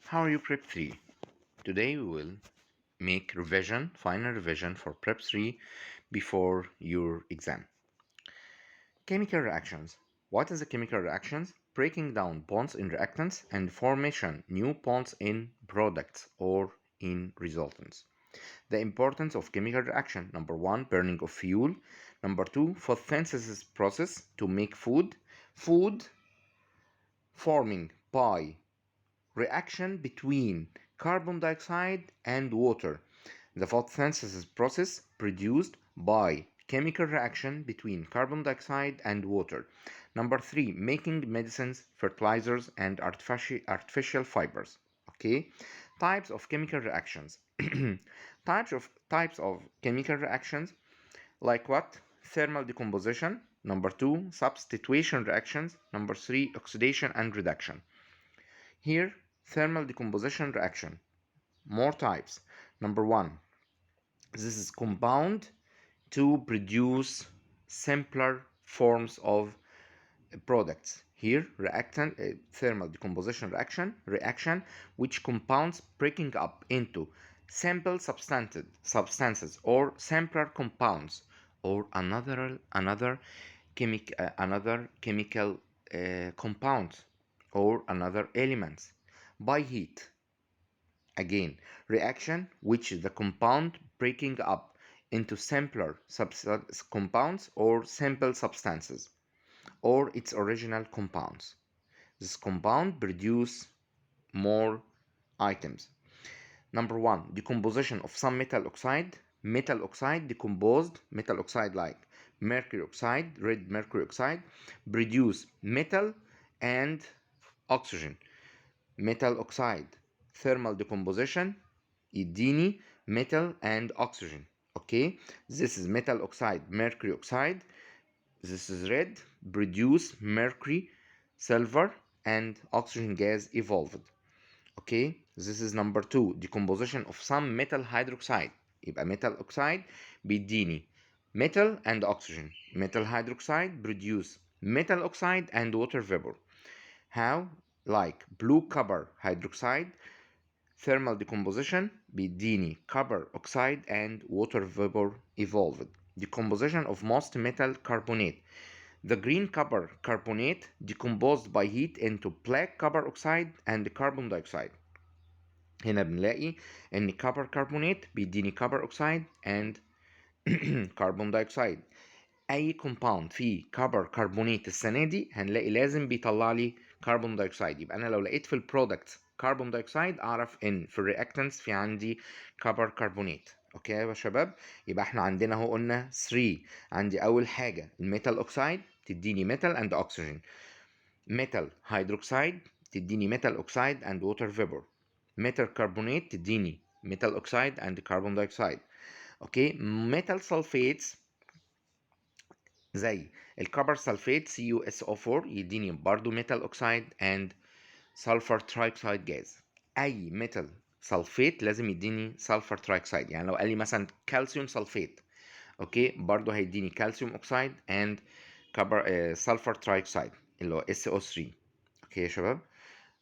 How are you, Prep 3? Today we will make final revision for Prep 3 before your exam. Chemical reactions. What is a chemical reactions? Breaking down bonds in reactants and formation new bonds in products or in resultants. The importance of chemical reaction. Number 1, burning of fuel. Number 2, photosynthesis process to make food. Food forming by reaction between carbon dioxide and water. The photosynthesis process produced by chemical reaction between carbon dioxide and water. Number 3, making medicines, fertilizers, and artificial fibers. Okay, types of chemical reactions. types of chemical reactions like what? Thermal decomposition. Number 2, substitution reactions. Number 3, oxidation and reduction. Here, thermal decomposition reaction. More types. Number 1, this is compound to produce simpler forms of products. Here, reactant thermal decomposition reaction which compounds breaking up into simple substances or simpler compounds or another chemical compounds or another elements by heat. Again, reaction which is the compound breaking up into simpler compounds or simple substances or its original compounds. This compound produce more items. Number 1, decomposition of some metal oxide. Metal oxide decomposed, metal oxide like mercury oxide, red mercury oxide, produce metal and oxygen. Metal oxide thermal decomposition يديني metal and oxygen. Okay, this is metal oxide, mercury oxide. This is red, produce mercury, silver, and oxygen gas evolved. Okay, this is number 2, decomposition of some metal hydroxide. يبقى metal oxide بيديني metal and oxygen. Metal hydroxide produce metal oxide and water vapor. How? Like blue copper hydroxide, thermal decomposition بيديني copper oxide and water vapor evolved. Decomposition of most metal carbonate. The green copper carbonate decomposed by heat into black copper oxide and carbon dioxide. هنا بنلاقي ان copper carbonate بيديني copper oxide and carbon dioxide. اي كومباوند فيه كبر كربونات السنه دي هنلاقي لازم بيطلع لي كربون دايوكسيد. يبقى انا لو لقيت في البرودكت كربون دايوكسيد اعرف ان في الرياكتنتس في عندي كبر كربونات. اوكي يا شباب، يبقى احنا عندنا اهو قلنا 3. عندي اول حاجه الميتال اوكسيد تديني ميتال اند اوكسجين. ميتال هيدروكسيد تديني ميتال اوكسيد اند ووتر فيبر. ميتال كربونات تديني ميتال اوكسيد اند كربون دايوكسيد. اوكي، ميتال سلفيتس زي الكبر سلفيت CuSO4 يديني برضو ميتال اوكسايد and سلفر ترايكسايد جاز. اي ميتال سلفيت لازم يديني سلفر ترايكسايد. يعني لو قال لي مثلا كالسيوم سلفيت، اوكي، برضو هيديني كالسيوم اوكسايد and كبر سلفر ترايكسايد اللي هو SO3. اوكي يا شباب،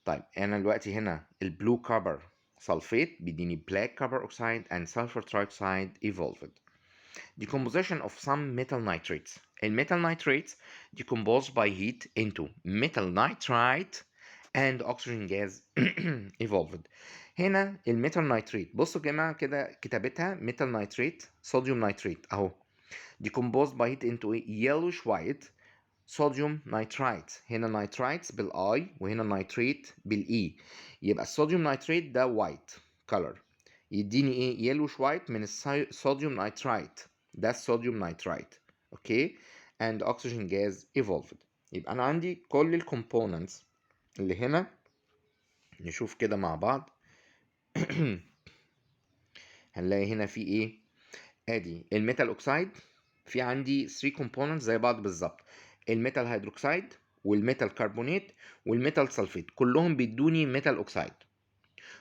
طيب انا دلوقتي هنا البلو كبر سلفيت بيديني بلاك كبر اوكسايد and سلفر ترايكسايد evolved. Decomposition of some metal nitrates. الميتال nitrates decomposed by heat into metal nitrite and oxygen gas evolved. هنا الميتال نايتريت، بصوا يا جماعه كده كتابتها ميتال نايتريت صوديوم نايتريت اهو. decomposed by heat into yellowish white صوديوم نايترايت. هنا نايترايتس بالاي وهنا نايتريت بالاي. يبقى الصوديوم نايتريت ده وايت كولر، يديني ايه؟ يلوش وايت من الصوديوم نايترايت، ده الصوديوم نايترايت. اوكي، and oxygen gas evolved. يبقى انا عندي كل الكومبوننتس اللي هنا، نشوف كده مع بعض. هنلاقي هنا في ايه؟ ادي الميتال اوكسايد، في عندي 3 كومبوننتس زي بعض بالظبط، الميتال هيدروكسايد والميتال كربونات والميتال سلفيت، كلهم بيدوني ميتال اوكسايد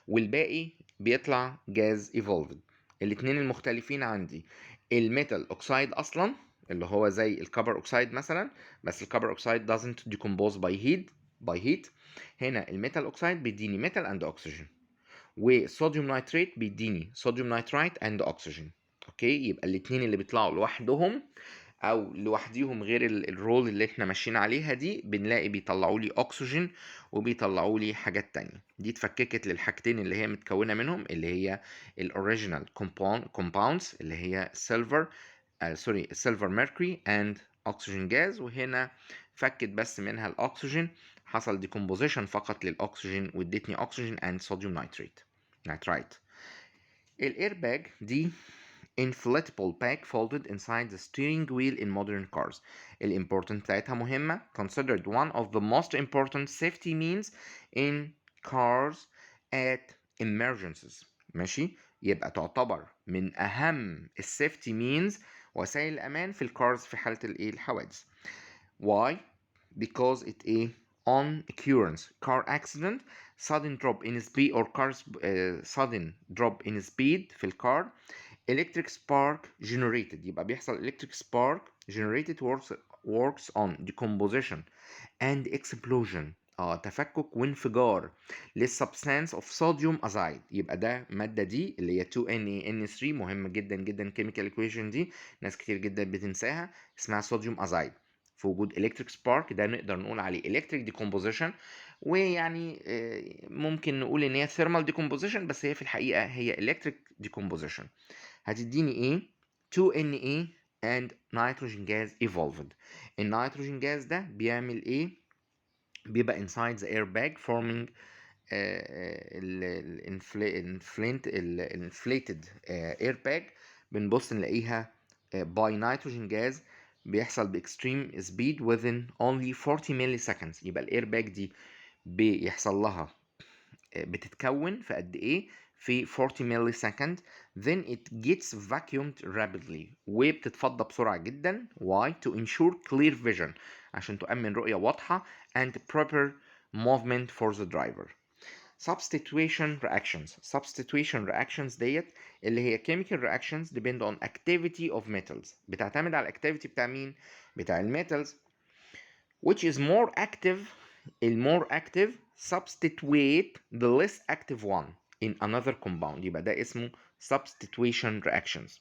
والباقي بيطلع جاز ايفولفد. الاتنين المختلفين عندي الميتال اوكسايد اصلا اللي هو زي الكبر اوكسايد مثلا، بس الكبر اوكسايد doesn't decompose by باي هيت. هنا الميتال اوكسايد بيديني ميتال اند اوكسجين، والصوديوم نايتريت بيديني صوديوم نايترايت اند اوكسجين. اوكي، يبقى الاثنين اللي بيطلعوا لوحدهم او لوحديهم غير الرول اللي احنا ماشيين عليها دي، بنلاقي بيطلعوا لي اكسجين وبيطلعوا لي حاجات تانية. دي اتفككت للحاجتين اللي هي متكونه منهم، اللي هي الاوريجينال كومباوندز اللي هي سيلفر سيلفر ميركوري اند اوكسجين جاز، وهنا فكت بس منها الاكسجين، حصل ديكومبوزيشن فقط للاكسجين وادتني اكسجين اند صوديوم نايترايت. الاير باج دي inflatable bag folded inside the steering wheel in modern cars. الimportant بتاعتها مهمة، considered one of the most important safety means in cars at emergencies. ماشي، يبقى تعتبر من أهم السيفتي means، وسائل الأمان في الكارز في حالة الحوادث. Why? Because it a on occurrence car accident, sudden drop in speed or sudden drop in speed في الكار. electric spark generated، يبقى بيحصل electric spark generated works on decomposition and explosion، تفكك وانفجار للسبستانس of sodium azide. يبقى ده مادة دي اللي هي 2NaN3، مهمة جدا جدا chemical equation دي، ناس كتير جدا بتنساها، اسمها صوديوم azide. في وجود electric spark ده نقدر نقول عليه electric decomposition، ويعني ممكن نقول ان هي thermal decomposition، بس هي في الحقيقة هي electric decomposition. هتديني ايه؟ 2Na and nitrogen gas evolved. النيتروجين جاز ده بيعمل ايه؟ بيبقى inside the airbag forming inflated airbag. بنبص نلاقيها by nitrogen gas بيحصل باكستريم speed within only 40 milliseconds. يبقى الايرباج دي بيحصل لها بتتكون في قد ايه؟ في 40 ملي سكند. then it gets vacuumed rapidly، وبتتفضى بسرعة جدا. why? to ensure clear vision، عشان تؤمن رؤية واضحة and proper movement for the driver. substitution reactions ديت اللي هي chemical reactions depend on activity of metals، بتعتمد على الاكتيفيتي بتاع مين؟ بتاع الميتالز. which is more active، more active substitute the less active one in another compound. يبقى ده اسمه substitution reactions،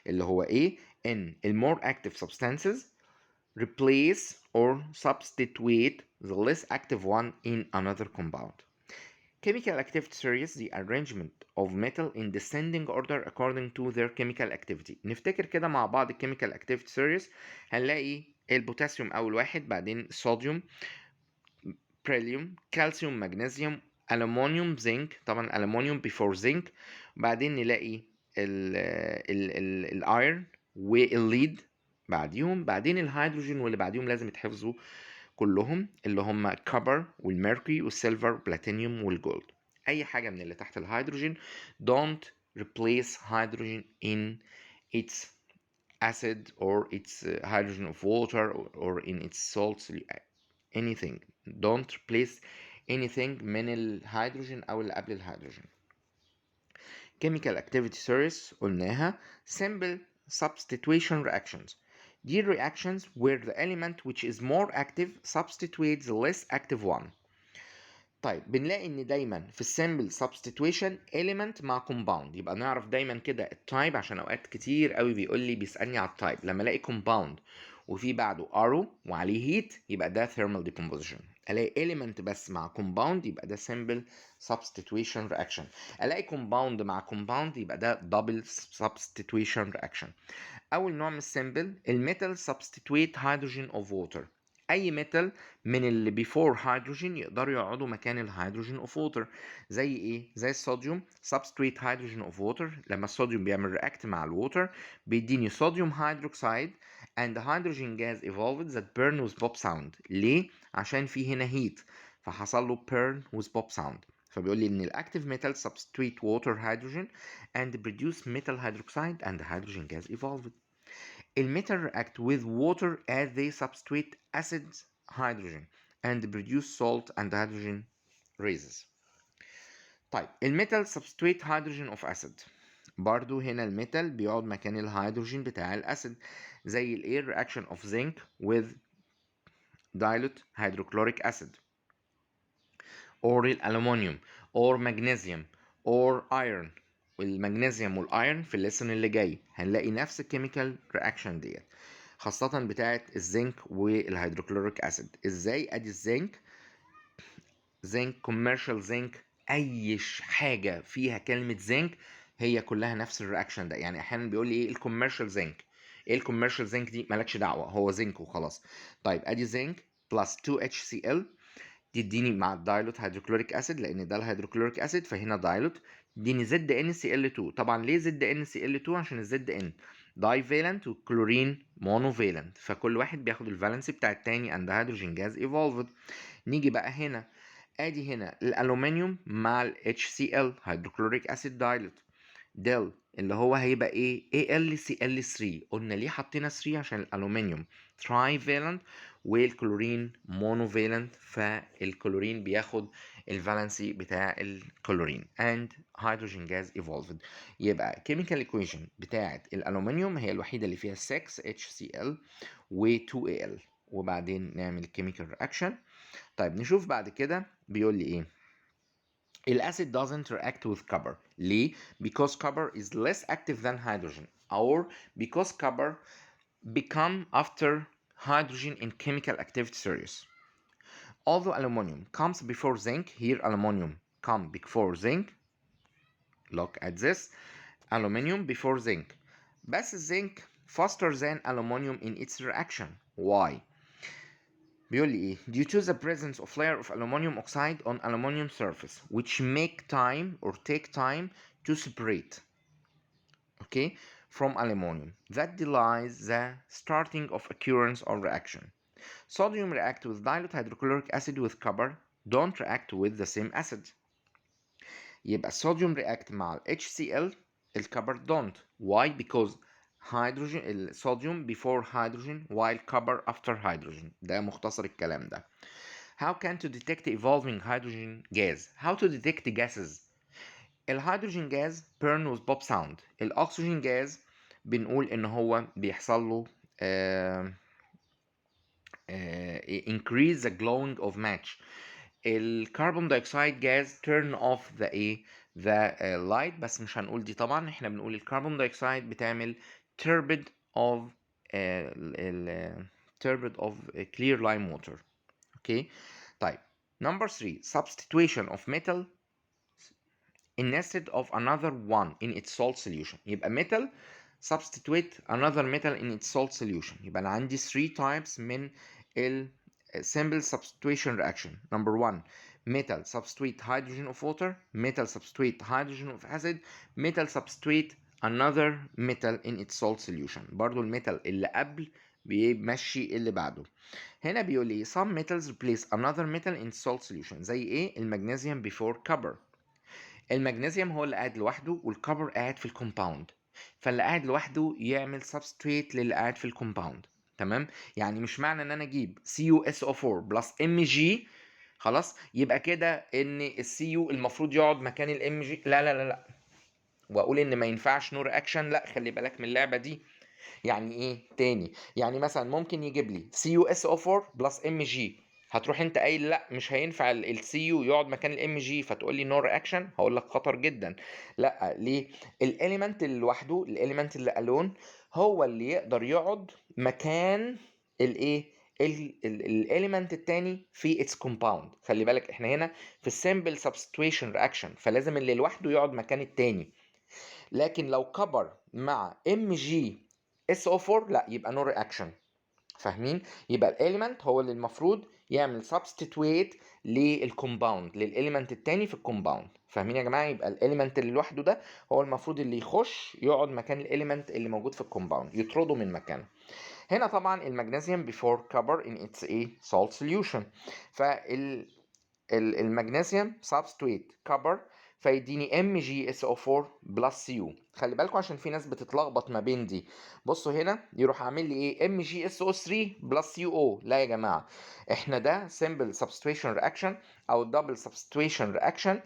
اللي هو ايه؟ ان more active substances replace or substitute the less active one in another compound. Chemical activity series the arrangement of metal in descending order according to their chemical activity. نفتكر كده مع بعض chemical activity series. هنلاقي البوتاسيوم أول واحد، بعدين صوديوم، بريليوم، كالسيوم، مغنيسيوم، ألمونيوم، زنك، طبعا ألمونيوم before زنك، بعدين نلاقي الايرن والليد بعديهم، بعدين الهيدروجين واللي بعديهم لازم يتحفظوا كلهم، اللي هم كوبر والميركوري والسيلفر والبلاتينيوم والجولد. اي حاجه من اللي تحت الهيدروجين don't replace hydrogen in its acid or its hydrogen of water or in its salts. anything don't replace anything من الهيدروجين او اللي قبل الهيدروجين. chemical activity series قلناها. simple substitution reactions دي reactions where the element which is more active substitutes the less active one. طيب بنلاقي ان دايما في السامبل سبستيتويشن element مع compound، يبقى نعرف دايما كده التايب، عشان اوقات كتير قوي بيقول لي بيسالني على التايب. لما الاقي compound وفي بعده arrow وعليه heat يبقى ده thermal decomposition. الاقي element بس مع compound يبقى ده simple substitution reaction. الاقي compound مع compound يبقى ده double substitution reaction. اول نوع من السامبل الميتال substitute hydrogen of water. اي ميتال من اللي بيفور هيدروجين يقدروا يقعدوا مكان الهيدروجين اوف ووتر. زي ايه؟ زي الصوديوم substitute hydrogen of water. لما الصوديوم بيعمل رياكت مع الووتر بيديني صوديوم هيدروكسيد and hydrogen gas evolved that burn with pop sound. ليه؟ عشان في هنا heat فحصل له burn with pop sound. فبيقول لي ان الاكتيف ميتال substitute water hydrogen and produce metal hydroxide and hydrogen gas evolved. الميتال react with water as they substitute acid hydrogen and produce salt and hydrogen raises. طيب الميتال substitute hydrogen of acid. برضو هنا الميتال بيقعد مكان الهيدروجين بتاع الاسيد، زي الاير reaction of zinc with dilute hydrochloric acid. or الألومنيوم or magnesium or iron. والمغنيسيوم والايرون في الليسون اللي جاي هنلاقي نفس الكيميكال رياكشن ديت، خاصة بتاعة الزنك والهيدروكلوريك اسيد. ازاي؟ ادي الزنك، زنك كوميرشال زنك، اي حاجة فيها كلمة زنك هي كلها نفس الرياكشن ده. يعني احيانا بيقول لي ايه الكوميرشال زنك، ايه الكوميرشال زنك دي؟ مالكش دعوة، هو زنك وخلاص. طيب ادي زنك بلس 2HCl تديني مع الدايلوت هيدروكلوريك اسيد، لان ده الهيدروكلوريك اسيد فهنا دايلوت، تديني زد ان سي ال 2. طبعا ليه زد ان سي ال 2؟ عشان الزد ان داي فالنت والكلورين مونو فالنت، فكل واحد بياخد الفالنسي بتاع التاني اند هيدروجين جاز ايفولفد. نيجي بقى هنا، ادي هنا الالومنيوم مع ال HCl هيدروكلوريك اسيد دايلوت، ديل اللي هو هيبقى ايه؟ AlCl3. قلنا ليه حطينا 3؟ عشان الالومنيوم تراي فالنت والكلورين مونو فالنت، فالكلورين بياخد الفالنسي بتاع الكلورين and hydrogen gas evolved. يبقى chemical equation بتاعت الالومنيوم هي الوحيدة اللي فيها 6HCl و 2Al، وبعدين نعمل chemical reaction. طيب نشوف بعد كده بيقول لي ايه. الacid doesn't react with copper. ليه؟ Because copper is less active than hydrogen, or because copper become after hydrogen in chemical activity series. Although aluminum comes before zinc, here aluminum come before zinc. Look at this, aluminum before zinc. بس zinc faster than aluminum in its reaction. Why? بيقول لي ايه؟ due to the presence of layer of aluminum oxide on aluminum surface which make time or take time to separate, okay, from aluminum, that delays the starting of occurrence or reaction. Sodium react with dilute hydrochloric acid with copper, don't react with the same acid. يبقى الصوديوم react مع ال HCl، الكبر don't. Why? Because hydrogen الصوديوم before hydrogen while copper after hydrogen. ده مختصر الكلام ده. How can to detect evolving hydrogen gas? How to detect gases? الهيدروجين جاز burn with pop sound. الاكسجين جاز بنقول ان هو بيحصل له increase the glowing of match. الكربون دايوكسيد جاز turn off the ايه the light، بس مش هنقول دي طبعا، احنا بنقول الكربون دايوكسيد بتعمل turbid of turbid of clear lime water. اوكي طيب number 3 substitution of metal instead of another one in its salt solution. يبقى metal substitute another metal in its salt solution. يبقى أنا عندي 3 types من ال simple substitution reaction. Number 1 metal substitute hydrogen of water, metal substitute hydrogen of acid, metal substitute another metal in its salt solution. برضو الميتال اللي قبل بيمشي اللي بعده. هنا بيقول لي some metals replace another metal in salt solution. زي ايه؟ المغنيسيوم before copper. المغنيسيوم هو اللي قاعد لوحده والكبر قاعد في الكومباوند، فاللي قاعد لوحده يعمل سبستريت للي قاعد في الكومباوند. تمام؟ يعني مش معنى ان انا اجيب CuSO4 بلس Mg خلاص يبقى كده ان الCu المفروض يقعد مكان الMg. لا لا لا لا، واقول ان ما ينفعش نو رياكشن. لا، خلي بالك من اللعبه دي. يعني ايه تاني؟ يعني مثلا ممكن يجيب لي CuSO4 بلس Mg، هتروح انت قايل لا مش هينفع السي يو يقعد مكان الام جي، فتقول لي نو رياكشن. هقول لك خطر جدا. لا ليه؟ الاليمنت اللي لوحده، الاليمنت اللي الون هو اللي يقدر يقعد مكان الايه الاليمنت التاني في اتس كومباوند. خلي بالك احنا هنا في السمبل سبستيوشن رياكشن، فلازم اللي لوحده يقعد مكان التاني. لكن لو كبر مع ام جي اس او 4 لا، يبقى نو رياكشن. فاهمين؟ يبقى الاليمنت هو اللي المفروض يعمل سبستيتويت للكومباوند، للاليمنت التاني في الكومباوند. فاهمين يا جماعه؟ يبقى الاليمنت اللي لوحده ده هو المفروض اللي يخش يقعد مكان الاليمنت اللي موجود في الكومباوند، يطرده من مكانه. هنا طبعا المغنيسيوم before copper in its a salt solution، المغنيسيوم substitute copper فيديني MgSO4 بلس Cu. خلي بالكم عشان في ناس بتتلخبط ما بين دي. بصوا هنا يروح عامل لي ايه MgSO3 بلس UO. لا يا جماعه، احنا ده simple substitution reaction او double substitution reaction،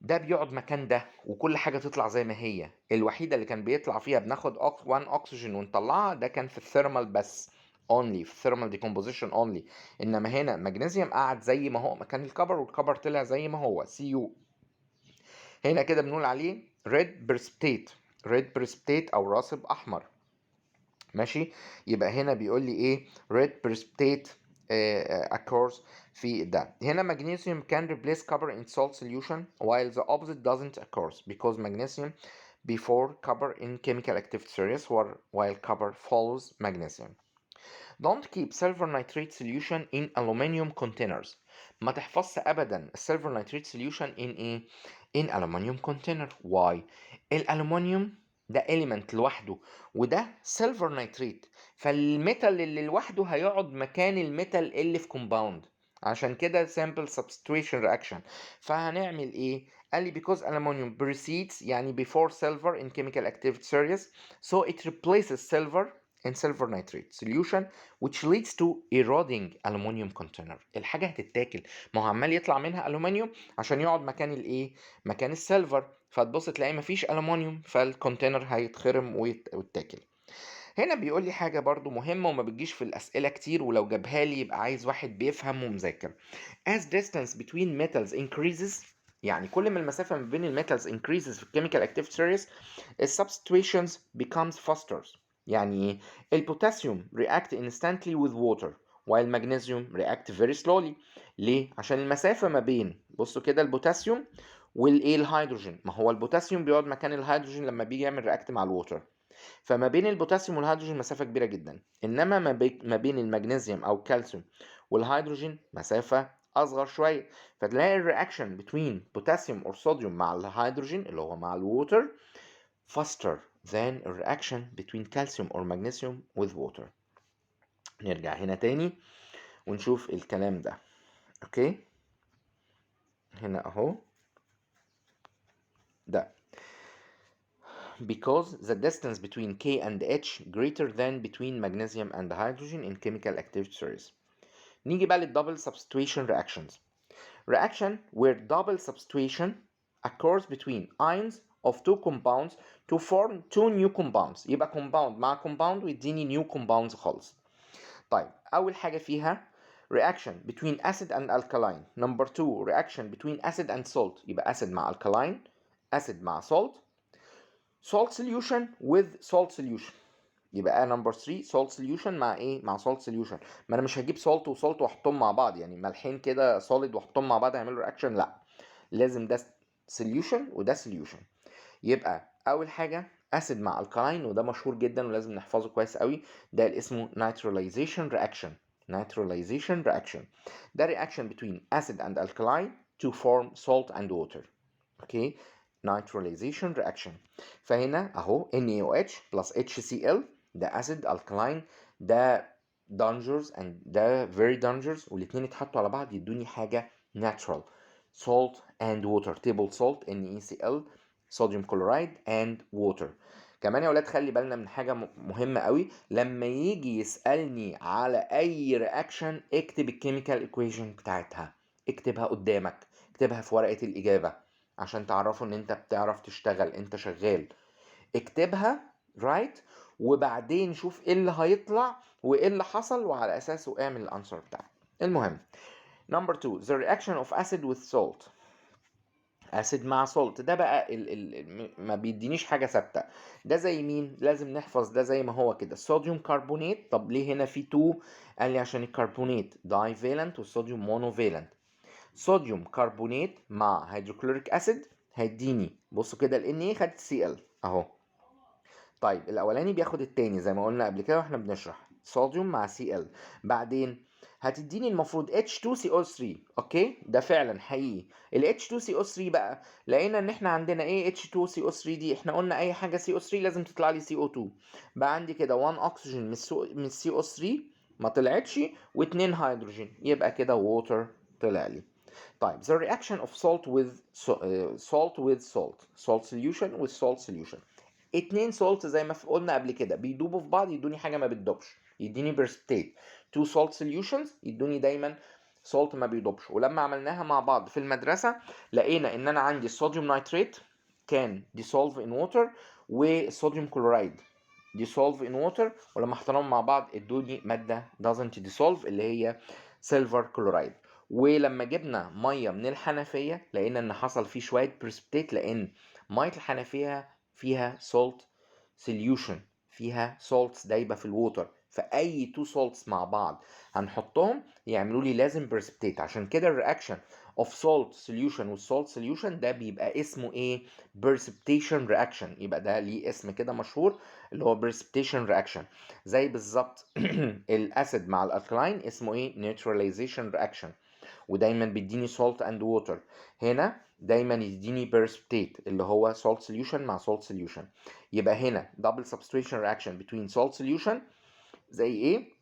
ده بيقعد مكان ده وكل حاجه تطلع زي ما هي. الوحيده اللي كان بيطلع فيها بناخد 1 اكسجين ونطلعها ده كان في الثيرمال بس. only في thermal decomposition only. انما هنا مغنيسيوم قعد زي ما هو مكان الكبر، والكبر طلع زي ما هو Cu. هنا كده بنقول عليه red precipitate، red precipitate او راسب احمر. ماشي، يبقى هنا بيقول لي ايه red precipitate occurs في ده. هنا magnesium can replace copper in salt solution while the opposite doesn't occur because magnesium before copper in chemical activity series while copper follows magnesium. Don't keep silver nitrate solution in aluminum containers. ما تحفظش ابدا السيلفر نيتريت solution in ايه in aluminum container. why؟ الالومنيوم ده element لوحده وده سيلفر نيتريت، فالميتال اللي لوحده هيقعد مكان الميتال اللي في كومباوند، عشان كده simple substitution reaction. فهنعمل ايه؟ قال لي because aluminum precedes يعني before silver in chemical activity series so it replaces silver in silver nitrate solution which leads to eroding aluminum container. الحاجة هتتاكل، ما هو عمال يطلع منها ألومنيوم عشان يقعد مكان الايه؟ مكان السيلفر، فتبص تلاقي مفيش ألومنيوم فالكونتينر هيتخرم ويتاكل. هنا بيقول لي حاجة برضو مهمة وما بتجيش في الأسئلة كتير، ولو جابها لي يبقى عايز واحد بيفهم ومذاكر. As distance between metals increases، يعني كل ما المسافة ما بين الميتالز increases في chemical activity series substitutions becomes faster. يعني ايه؟ البوتاسيوم react instantly with water while magnesium react very slowly. ليه؟ عشان المسافة ما بين، بصوا كده، البوتاسيوم والايه الهيدروجين، ما هو البوتاسيوم بيقعد مكان الهيدروجين لما بيجي يعمل رياكت مع الووتر، فما بين البوتاسيوم والهيدروجين مسافة كبيرة جدا، انما ما بين المغنيسيوم او الكالسيوم والهيدروجين مسافة اصغر شوية. فتلاقي الرياكشن between potassium or sodium مع الهيدروجين اللي هو مع الووتر faster than a reaction between calcium or magnesium with water. نرجع هنا تاني ونشوف الكلام ده. اوكي، هنا اهو ده because the distance between K and H greater than between magnesium and hydrogen in chemical activity series. نيجي بقى للدبل substitution reactions. Reaction where double substitution occurs between ions of two compounds to form two new compounds. يبقى compound مع compound ويديني new compounds خالص. طيب أول حاجة فيها reaction between acid and alkaline. Number two reaction between acid and salt. يبقى acid مع alkaline، acid مع salt. Salt solution with salt solution. يبقى number 3 salt solution مع ايه؟ مع salt solution. ما انا مش هجيب salt وسولت واحطهم مع بعض، يعني ملحين كده solid واحطهم مع بعض هيعملوا رياكشن، لا، لازم ده solution وده solution. يبقى اول حاجه acid مع alkaline، وده مشهور جدا ولازم نحفظه كويس قوي، ده اللي اسمه naturalization reaction. naturalization reaction ده reaction between acid and alkaline to form salt and water. اوكي، naturalization reaction. فهنا اهو NaOH plus HCl ده acid alkaline، ده dangerous and ده very dangerous، والاتنين اتحطوا على بعض يدوني حاجة natural salt and water table salt NaCl صوديوم كلورايد and water. كمان يا ولاد خلي بالنا من حاجة مهمة قوي، لما يجي يسألني على أي رياكشن اكتب الكيميكال ايكويشن بتاعتها، اكتبها قدامك، اكتبها في ورقة الإجابة عشان تعرفوا إن أنت بتعرف تشتغل، أنت شغال. اكتبها رايت وبعدين شوف إيه اللي هيطلع وإيه اللي حصل وعلى أساسه اعمل الأنسر بتاعك. المهم number 2 the reaction of acid with salt. اسيد مع سولت ده بقى ما بيدينيش حاجه ثابته، ده زي مين؟ لازم نحفظ ده زي ما هو كده صوديوم كربونات. طب ليه هنا في 2؟ قال لي عشان الكربونات داي فالنت والصوديوم مونو فالنت. صوديوم كربونات مع هيدروكلوريك اسيد هيديني، بصوا كده ال Na خدت Cl اهو. طيب الاولاني بياخد التاني زي ما قلنا قبل كده واحنا بنشرح، صوديوم مع Cl، بعدين هتديني المفروض H2CO3. اوكي، ده فعلا حقيقي. ال H2CO3 بقى لقينا ان احنا عندنا ايه H2CO3 دي، احنا قلنا اي حاجه CO3 لازم تطلع لي CO2، بقى عندي كده 1 اكسجين من CO3 ما طلعتش و2 هيدروجين، يبقى كده ووتر طلع لي. طيب the reaction of salt with salt solution with salt solution. اتنين سولت زي ما قلنا قبل كده بيدوبوا في بعض يدوني حاجه ما بتدوبش، يديني برستيت. تو سولت سوليوشنز يدوني دايما سولت ما بيدوبش. ولما عملناها مع بعض في المدرسه لقينا ان انا عندي الصوديوم نايتريت كان dissolve in water والصوديوم كلورايد dissolve in water، ولما حطيناهم مع بعض ادوني ماده doesn't dissolve اللي هي سيلفر كلورايد. ولما جبنا ميه من الحنفيه لقينا ان حصل فيه شويه بريسبتيت، لان ميه الحنفيه فيها salt solution، فيها salts دايبه في الووتر، فاي تو salts مع بعض هنحطهم يعملوا لي لازم بريسبتيت. عشان كده الرياكشن of salt solution والsalt solution ده بيبقى اسمه ايه؟ precipitation reaction. يبقى ده ليه اسم كده مشهور اللي هو precipitation reaction. زي بالظبط الاسيد مع الالكلاين اسمه ايه؟ neutralization reaction. ودايما بيديني salt and water. هنا دايما يديني precipitate اللي هو salt solution مع salt solution. يبقى هنا double substitution reaction between salt solution زي ايه؟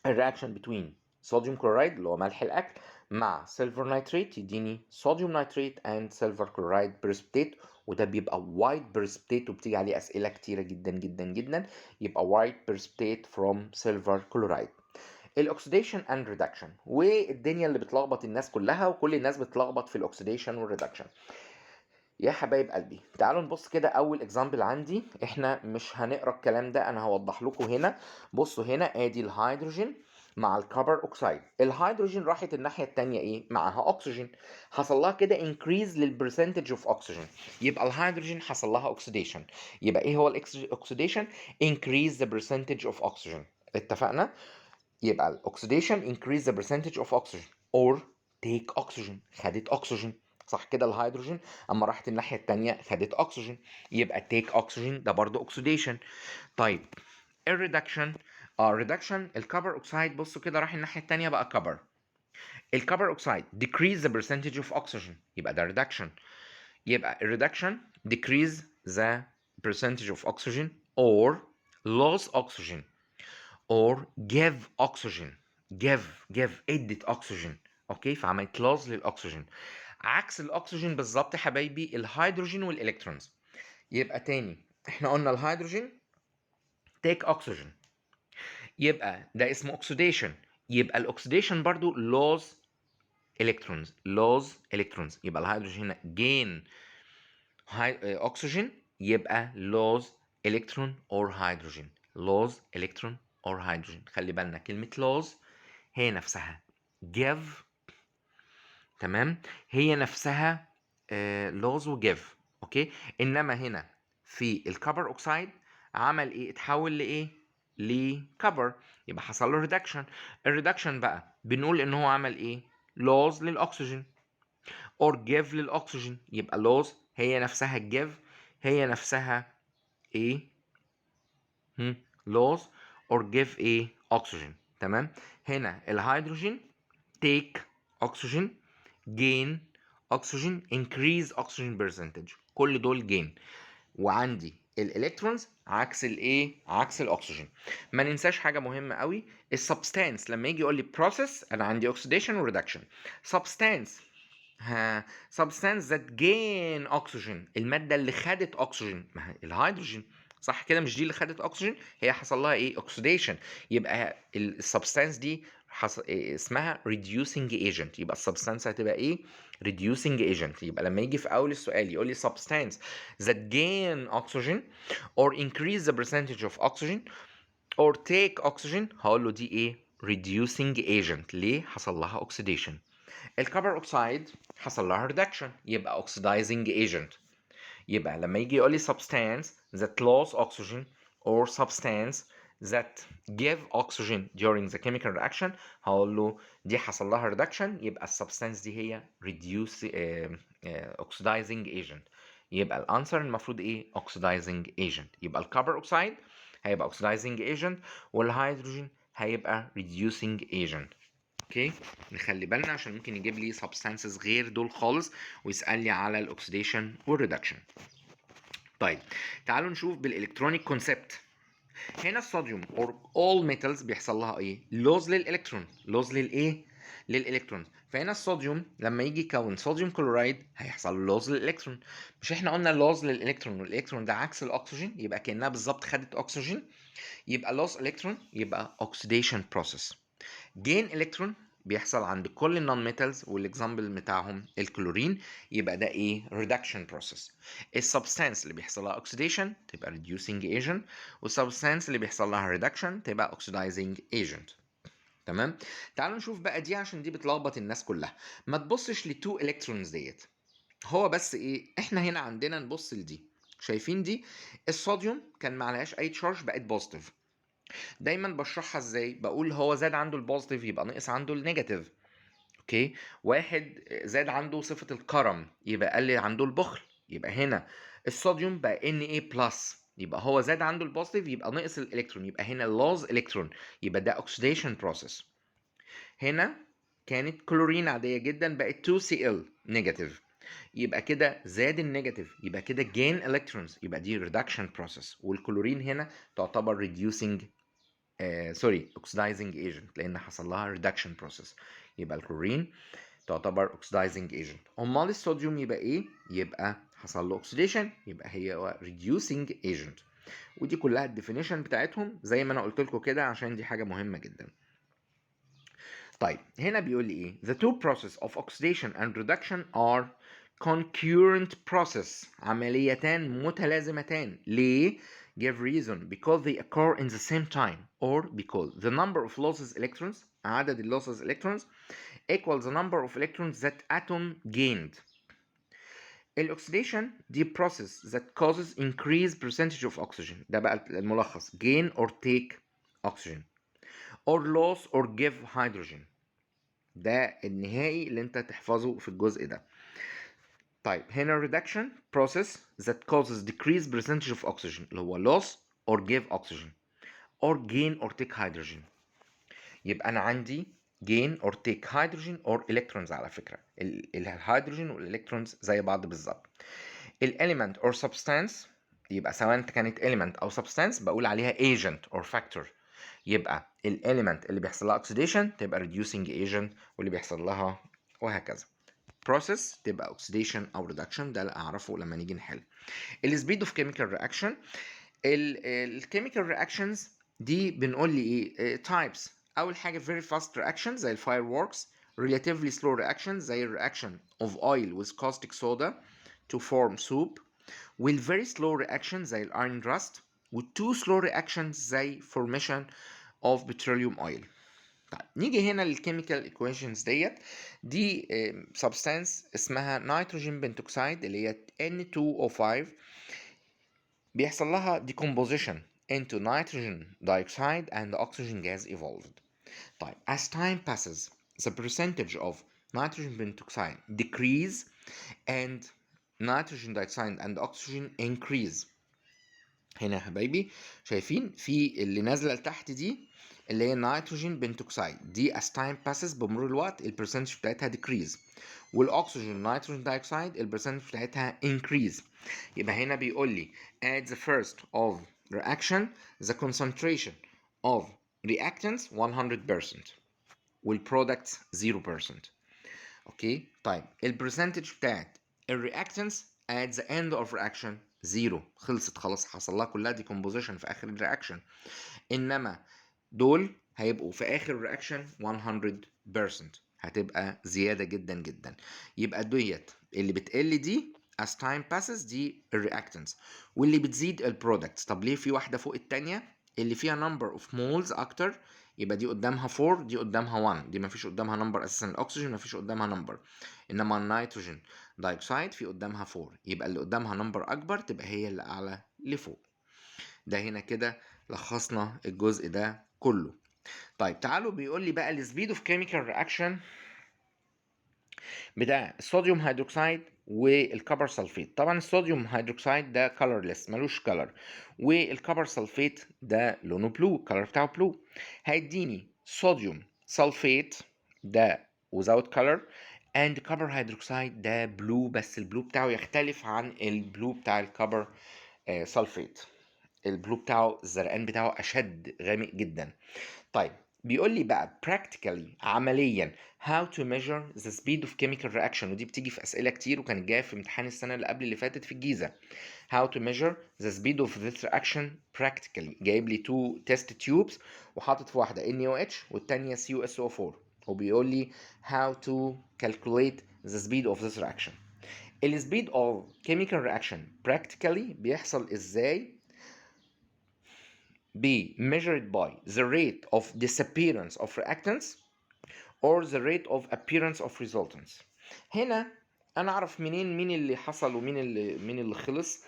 الرياكشن between صوديوم كلورايد اللي هو ملح الاكل مع سيلفر نايتريت يديني صوديوم نايتريت اند سيلفر كلورايد بريسبتيت، وده بيبقى وايت بريسبتيت وبتيجي عليه اسئله كتيره جدا جدا جدا. يبقى وايت بريسبتيت فروم سيلفر كلورايد. الاكسيديشن اند ريدكشن، والدنيا اللي بتلخبط الناس كلها، وكل الناس بتلخبط في الاكسيديشن والريدكشن. يا حبايب قلبي تعالوا نبص كده. اول اكزامبل عندي، احنا مش هنقرا الكلام ده، انا هوضح لكم هنا. بصوا هنا ادي الهيدروجين مع الكربون اوكسيد. الهيدروجين راحت الناحيه الثانيه ايه؟ معاها اكسجين، حصل لها كده انكريز للبرسنتج اوف اكسجين. يبقى الهيدروجين حصل لها اوكسيديشن. يبقى ايه هو الاكسيديشن؟ increase the percentage of oxygen. اتفقنا؟ يبقى الاكسيديشن increase the percentage of oxygen or take oxygen، خدت اكسجين. صح كده؟ الهيدروجين اما راحت الناحيه الثانيه خدت اكسجين، يبقى take oxygen ده برضه اوكسيديشن. طيب الريدكشن، ريدكشن الكبر اوكسيد، بصوا كده راح الناحيه الثانيه بقى كبر. الكبر اوكسيد decrease the percentage of oxygen، يبقى ده ريدكشن. يبقى الريدكشن decrease the percentage of oxygen or lose oxygen or give oxygen. give ادت oxygen. اوكي، فعملت loss للاكسجين. عكس الاكسجين بالظبط يا حبايبي الهيدروجين والالكترونز. يبقى تاني احنا قلنا الهيدروجين take oxygen، يبقى ده اسمه oxidation. يبقى الاكسيديشن برضو lose electrons. يبقى الهيدروجين هنا gain oxygen، يبقى lose electron or hydrogen. خلي بالنا كلمة lose هي نفسها give، تمام؟ هي نفسها lose و give. اوكي، انما هنا في الكبر اوكسيد عمل ايه؟ اتحول لايه؟ لكبر، يبقى حصل له ريدكشن. الريدكشن بقى بنقول ان هو عمل ايه؟ lose للاكسجين or give للاكسجين. يبقى lose هي نفسها give، هي نفسها ايه؟ lose or give ايه؟ oxygen. تمام؟ هنا الهيدروجين take oxygen gain oxygen increase oxygen percentage، كل دول gain. وعندي الالكترونز عكس الايه؟ عكس الاكسجين. ما ننساش حاجه مهمه قوي، السبستانس لما يجي يقول لي process انا عندي oxidation و reduction. substance substance that gain oxygen، الماده اللي خدت اكسجين، ما هي الهيدروجين صح كده؟ مش دي اللي خدت اكسجين؟ هي حصل لها ايه؟ اوكسيديشن. يبقى السبستانس دي اسمها reducing agent. يبقى السبستانس هتبقى ايه؟ reducing agent. يبقى لما يجي في اول السؤال يقول لي substance that gain oxygen or increase the percentage of oxygen or take oxygen، هقول له دي ايه؟ reducing agent. ليه؟ حصل لها oxidation. الكبر اوكسيد حصل لها reduction، يبقى oxidizing agent. يبقى لما يجي يقول لي substance that lose oxygen or substance that give oxygen during the chemical reaction، هقول له دي حصل لها reduction، يبقى السبستانس دي هي reduce oxidizing agent. يبقى الانسر المفروض ايه؟ oxidizing agent. يبقى الكبر اوكسيد هيبقى oxidizing agent والهيدروجين هيبقى reducing agent. اوكي، نخلي بالنا عشان ممكن يجيب لي substances غير دول خالص ويسألني على الاكسيديشن والريدكشن. طيب تعالوا نشوف بالالكترونيك كونسبت. هنا الصوديوم or all metals بيحصل لها ايه؟ لوز للالكترون. لوز للايه؟ للالكترون. فهنا الصوديوم لما يجي يكون صوديوم كلورايد هيحصل له لوز للالكترون. مش احنا قلنا لوز للالكترون والالكترون ده عكس الاكسجين؟ يبقى كانها بالظبط خدت اكسجين. يبقى لوز الكترون يبقى oxidation process. جين الكترون بيحصل عند كل النون ميتالز، والاكزامبل بتاعهم الكلورين، يبقى ده ايه؟ ريدكشن بروسيس. السبستانس اللي بيحصل لها اوكسيديشن تبقى ريديوسينج ايجنت، والسبستانس اللي بيحصل لها ريدكشن تبقى اوكسيدايزنج ايجنت. تمام. تعالوا نشوف بقى دي، عشان دي بتلخبط الناس كلها. ما تبصش للتو الكترونز ديت، هو بس ايه، احنا هنا عندنا نبص لدي. شايفين دي؟ الصوديوم كان معلهاش اي تشارج، بقت بوزيتيف. دايما بشرحها ازاي؟ بقول هو زاد عنده البوزيتيف يبقى نقص عنده النيجاتيف. اوكي. واحد زاد عنده صفة الكرم يبقى قل عنده البخل. يبقى هنا الصوديوم بقى Na بلس، يبقى هو زاد عنده البوزيتيف يبقى نقص الالكترون، يبقى هنا لوز الكترون، يبقى ده اوكسيديشن بروسيس. هنا كانت كلورين عادية جدا بقت 2Cl نيجاتيف، يبقى كده زاد النيجاتيف، يبقى كده جين الكترونز، يبقى دي ريدكشن بروسيس. والكلورين هنا تعتبر ريديوسينج اوكسيدايزنج ايجنت، لان حصل لها ريدكشن بروسيس، يبقى الكلورين تعتبر اوكسيدايزنج ايجنت. امال الصوديوم يبقى ايه؟ يبقى حصل له اوكسيديشن، يبقى هي ريديوسينج ايجنت. ودي كلها الديفينيشن بتاعتهم زي ما انا قلت لكم كده، عشان دي حاجه مهمه جدا. طيب هنا بيقول لي ايه؟ The two process of oxidation and reduction are concurrent process، عمليتان متلازمتان. ليه؟ Give reason: because they occur in the same time, or because the number of losses electrons، عدد losses electrons equals the number of electrons that atom gained. الاكسيديشن دي process that causes increased percentage of oxygen، ده بقى الملخص: gain or take oxygen or loss or give hydrogen. ده النهائي اللي انت تحفظه في الجزء ده. طيب هنا reduction process that causes decreased percentage of oxygen، اللي هو loss or give oxygen or gain or take hydrogen. يبقى انا عندي gain or take hydrogen or electrons. على فكرة الهيدروجين والالكترونز زي بعض بالظبط. element or substance، يبقى سواء كانت element او substance بقول عليها agent or factor. يبقى element اللي بيحصل لها oxidation تبقى reducing agent، واللي بيحصل لها وهكذا. process تبقى oxidation او reduction، ده اللي اعرفه لما نيجي نحل. speed of chemical reaction، الكيميكال reactions دي بنقول لي ايه؟ types. اول حاجه very fast reactions زي fireworks، relatively slow reactions زي reaction of oil with caustic soda to form soup، very slow reactions زي iron rust، two slow reactions زي formation of petroleum oil. طيب نيجي هنا للكيميكال ايكويشنز ديت. دي سبستانس اسمها نيتروجين بنتوكسيد اللي هي N2O5، بيحصل لها decomposition into nitrogen dioxide and oxygen gas evolved. طيب as time passes the percentage of nitrogen pentoxide decrease and nitrogen dioxide and oxygen increase. هنا يا حبايبي شايفين في اللي نازله لتحت دي اللي هي نيتروجين بنتوكسيد، دي as time passes بمرور الوقت البرسنتج بتاعتها decrease، والاكسجين نيتروجين دايوكسيد البرسنتج بتاعتها increase. يبقى هنا بيقول لي at the first of reaction the concentration of reactants 100% والproducts 0%. اوكي. طيب البرسنتج بتاعت الرياكتنس at the end of reaction 0، خلصت خلاص، حصل لها كلها decomposition في اخر الرياكشن. انما دول هيبقوا في اخر الرياكشن 100%، هتبقى زياده جدا جدا. يبقى ديت اللي بتقل دي as time passes دي الرياكتنس، واللي بتزيد البرودكتس. طب ليه في واحده فوق الثانيه؟ اللي فيها number of moles اكتر يبقى دي قدامها 4 دي قدامها 1، دي مفيش قدامها نمبر اساسا. الاكسجين مفيش قدامها نمبر، انما النيتروجين دايوكسيد في قدامها 4، يبقى اللي قدامها نمبر اكبر تبقى هي اللي اعلى لفوق. ده هنا كده لخصنا الجزء ده كله. طيب تعالوا بيقول لي بقى السبيد اوف كيميكال رياكشن بتاع الصوديوم هيدروكسيد والكبر سلفيت. طبعا الصوديوم هيدروكسيد ده colorless ملوش كلر، والكبر سلفيت ده لونه بلو، الكلر بتاعه بلو. هيديني صوديوم سلفيت ده without color and copper hydroxide ده بلو، بس البلو بتاعه يختلف عن البلو بتاع الكبر سلفيت. البلو بتاعه الزرقان بتاعه اشد، غامق جدا. طيب بيقول لي بقى practically عمليا how to measure the speed of chemical reaction، ودي بتيجي في اسئله كتير وكانت جايه في امتحان السنه اللي قبل اللي فاتت في الجيزه. how to measure the speed of this reaction practically، جايب لي 2 test tubes وحاطط في واحده NaOH والتانيه CuSO4. وبيقول لي how to calculate the speed of this reaction. ال speed of chemical reaction practically بيحصل ازاي؟ be measured by the rate of disappearance of reactants or the rate of appearance of resultants. هنا انا اعرف منين مين اللي حصل ومين اللي خلص.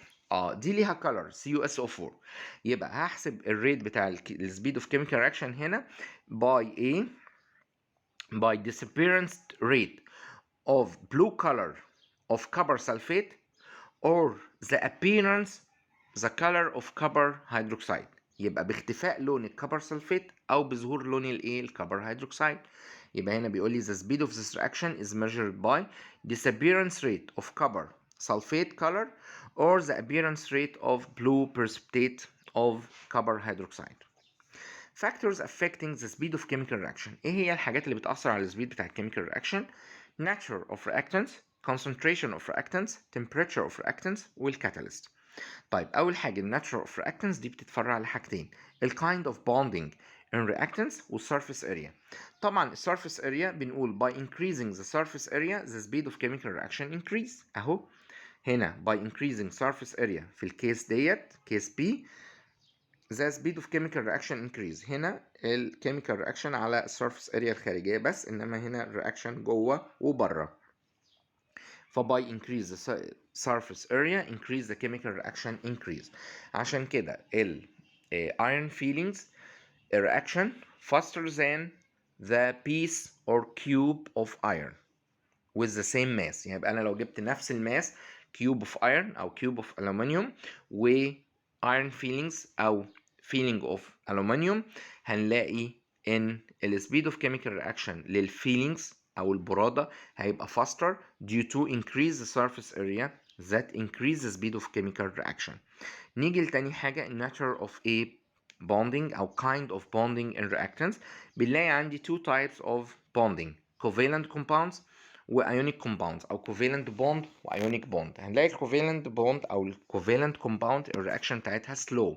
دي ليها color CuSO4. يبقى هحسب الريت بتاع السبيد اوف كيميكال رياكشن هنا by disappearance rate of blue color of copper sulfate or the color of copper hydroxide. يبقى باختفاء لون الكبر سلفيت او بظهور لون الكبر هيدروكسيد. يبقى هنا بيقول لي the speed of this reaction is measured by disappearance rate of copper sulfate color or the appearance rate of blue precipitate of copper hydroxide. Factors affecting the speed of chemical reaction. ايه هي الحاجات اللي بتأثر على السبيد بتاع chemical reaction؟ nature of reactants, concentration of reactants, temperature of reactants والcatalyst. طيب أول حاجة الناتشر اوف reactants دي بتتفرع لحاجتين الكايند اوف bonding in reactants والsurface area. طبعا الsurface area بنقول by increasing the surface area the speed of chemical reaction increase. أهو هنا by increasing surface area في الكيس ديت كيس B the speed of chemical reaction increase. هنا الكيميكال reaction على الsurface area الخارجية بس إنما هنا reaction جوه وبره. فباي increase the surface area increase the chemical reaction increase. عشان كده ال iron fillings reaction faster than the piece or cube of iron with the same mass. يعني يبقى أنا لو جبت نفس الماس cube of iron أو cube of aluminium و iron fillings أو filling of aluminium هنلاقي إن ال speed of chemical reaction للفيلينجز أو البرادة هيبقى faster due to increase the surface area that increase the speed of chemical reaction. نيجي لتاني حاجة nature of a bonding أو kind of bonding in reactants. بنلاقي عندي two types of bonding covalent compounds و ionic compounds أو covalent bond و ionic bond. هنلاقي ال covalent bond أو ال covalent compound الرياكشن بتاعتها slow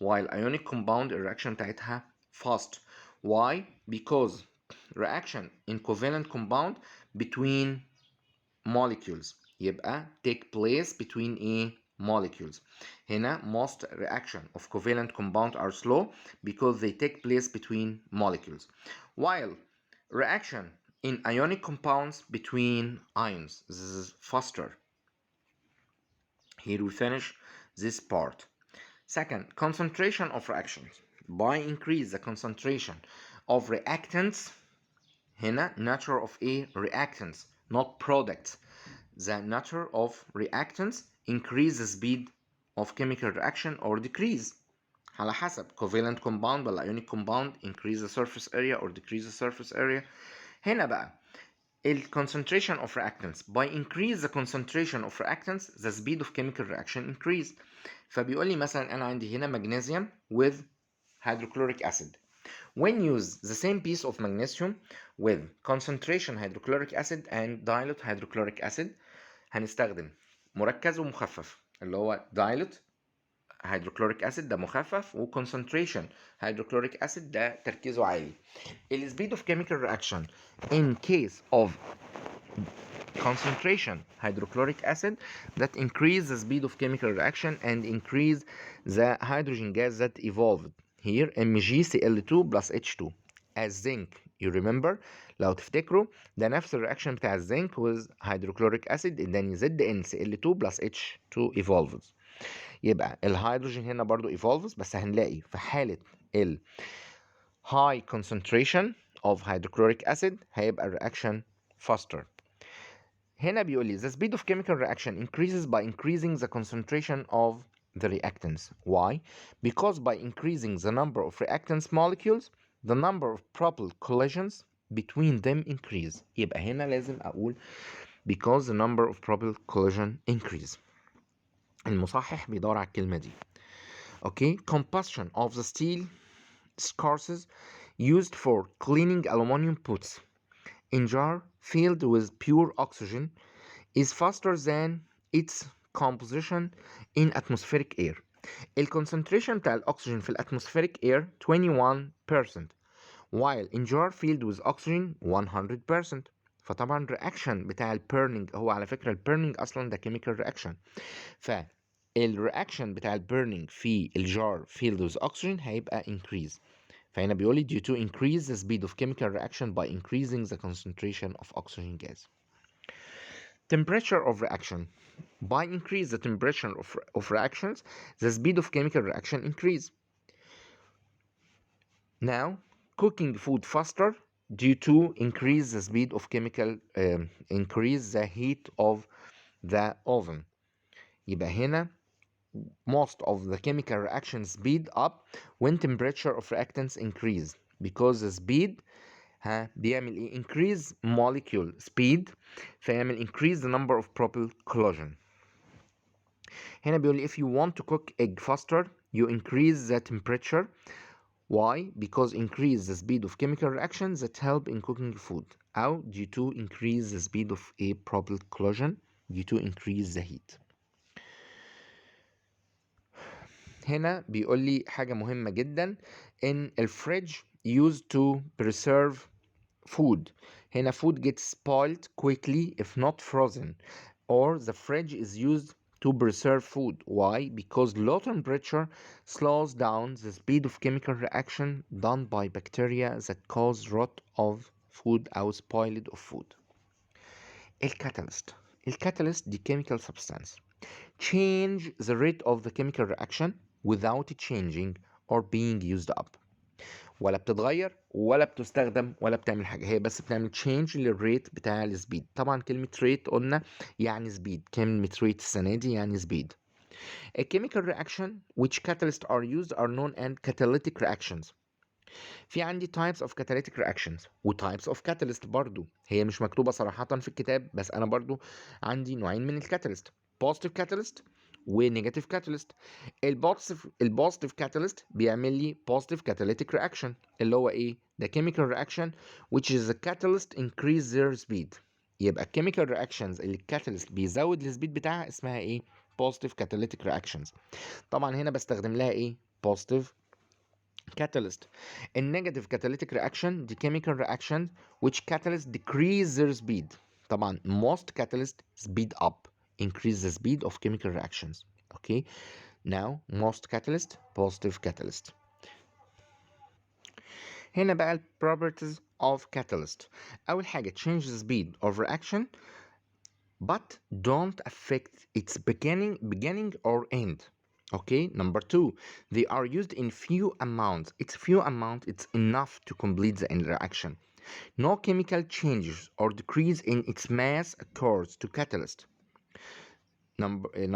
while ionic compound الرياكشن بتاعتها fast. Why? Because reaction in covalent compound between molecules يبقى take place between a molecules. هنا most reaction of covalent compound are slow because they take place between molecules while reaction in ionic compounds between ions this is faster. Here we finish this part. Second, concentration of reactions. By increase the concentration of reactants هنا nature of a reactants not products. The nature of reactants increase the speed of chemical reaction or decrease على حسب covalent compound ولا ionic compound increase the surface area or decrease the surface area. هنا بقى concentration of reactants by increase the concentration of reactants the speed of chemical reaction increase. فبيقول لي مثلا أنا عندي هنا magnesium with hydrochloric acid. When use the same piece of magnesium with concentration hydrochloric acid and dilute hydrochloric acid هنستخدم مركز ومخفف اللي هو dilute hydrochloric acid ده مخفف و concentration hydrochloric acid ده تركيزه عالي. ال speed of chemical reaction in case of concentration hydrochloric acid that increase the speed of chemical reaction and increase the hydrogen gas that evolved here MgCl2 plus H2 as zinc. You remember لو تفتكروا ده نفس الرياكشن بتاع الزنك with hydrochloric acid اداني ZnCl2 plus H2 evolves. يبقى الهيدروجين هنا برضو evolves بس هنلاقي في حالة ال high concentration of hydrochloric acid هيبقى الرياكشن faster. هنا بيقول لي the speed of chemical reaction increases by increasing the concentration of the reactants. Why? Because by increasing the number of reactants molecules the number of propyl collisions between them increase. يبقى هنا لازم أقول because the number of propyl collision increase. المصحح بيدور على الكلمة دي. Okay, combustion of the steel scarces used for cleaning aluminum pots in jar filled with pure oxygen is faster than its composition in atmospheric air. الكونسنتريشن بتاع الأكسجين في الاتموسفيريك air 21% while in jar filled with oxygen 100%. فطبعا الرياكشن بتاع البيرنينج، هو على فكرة البيرنينج أصلا ده كيميكال رياكشن، فالرياكشن بتاع البيرنينج في الجار filled with oxygen هيبقى increase. فهنا بيقول لي due to increase the speed of chemical reaction by increasing the concentration of oxygen gas. Temperature of reaction. By increase the temperature of reactions, the speed of chemical reaction increase. Now, cooking food faster due to increase the speed of chemical increase the heat of the oven. يبقى هنا most of the chemical reactions speed up when temperature of reactants increase because the speed بيعمل ايه increase molecule speed فيعمل increase the number of propyl collision. هنا بيقول لي if you want to cook egg faster you increase the temperature. Why? Because increase the speed of chemical reactions that help in cooking food أو due to increase the speed of a propyl collision due to increase the heat. هنا بيقول لي حاجة مهمة جدا in الفريج used to preserve food. هنا food gets spoiled quickly if not frozen, or the fridge is used to preserve food. Why? Because low temperature slows down the speed of chemical reaction done by bacteria that cause rot of food or spoiled of food. الكاتاليست دي chemical substance change the rate of the chemical reaction without changing or being used up. ولا بتتغير ولا بتستخدم ولا بتعمل حاجه، هي بس بتعمل change للريت بتاع السبيد. طبعا كلمه ريت قلنا يعني سبيد، كلمه ريت السنه دي يعني سبيد. A chemical reaction which catalysts are used are known as catalytic reactions. في عندي types of catalytic reactions و types of catalyst برضو، هي مش مكتوبة صراحة في الكتاب بس أنا برضو عندي نوعين من الكاتاليست، positive catalyst و negative catalyst. البوزيتيف catalyst بيعمل لي positive catalytic reaction اللي هو إيه؟ the chemical reaction which is the catalyst increase their speed. يبقى chemical reactions اللي الكاتاليست بيزود السبيد بتاعها اسمها إيه؟ positive catalytic reactions. طبعا هنا بستخدم لها إيه؟ positive catalyst. A negative catalytic reaction the chemical reaction which catalysts decrease their speed. طبعا most catalysts speed up, increase the speed of chemical reactions. Okay, now most catalyst positive catalyst. هنا بقى ال properties of catalyst. أول حاجة change the speed of reaction but don't affect its beginning or end. Okay, number two, they are used in few amounts. It's few amount, it's enough to complete the reaction. No chemical changes or decrease in its mass occurs to catalyst.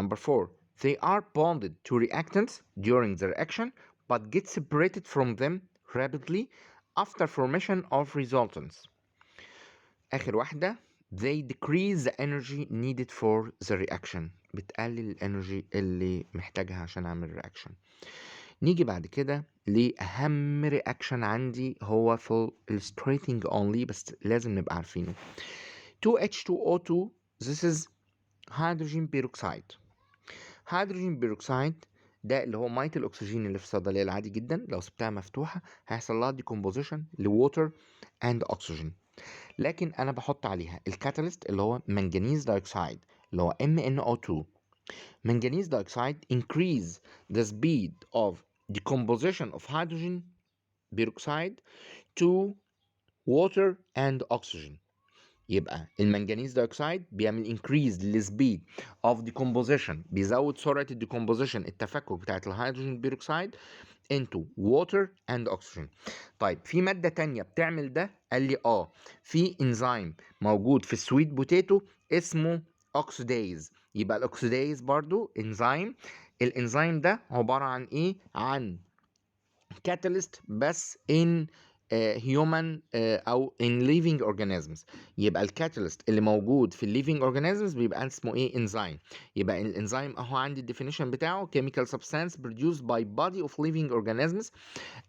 Number four, they are bonded to reactants during the reaction but get separated from them rapidly after formation of resultants. آخر واحدة, they decrease the energy needed for the reaction. بتقلل الانرجي اللي محتاجها عشان اعمل reaction. نيجي بعد كده لأهم reaction عندي هو في illustrating only بس لازم نبقى عارفينه. 2H2O2 this is hydrogen peroxide. hydrogen peroxide ده اللي هو مية الأكسجين اللي في الصيدلية العادي جدا، لو سبتها مفتوحة هيحصل لها decomposition لwater and oxygen. لكن انا بحط عليها الكاتاليست اللي هو منجنيز دايوكسيد اللي هو MnO2. manganese dioxide increase the speed of decomposition of hydrogen peroxide to water and oxygen. يبقى المنجنيز دايوكسيد بيعمل increase للسبيد of decomposition، بيزود سرعة الديكومبوزيشن التفكك بتاعت الهيدروجين بيروكسيد into water and oxygen. طيب في مادة تانية بتعمل ده؟ قال لي في انزيم موجود في السويت بوتيتو اسمه اوكسيديز. يبقى الاوكسيديز برضو انزيم، الانزيم ده عبارة عن ايه؟ عن catalyst بس in human او in living organisms. يبقى الكاتاليست اللي موجود في living organisms بيبقى اسمه ايه؟ انزيم. يبقى الانزيم اهو عندي الديفينيشن بتاعه chemical substance produced by body of living organisms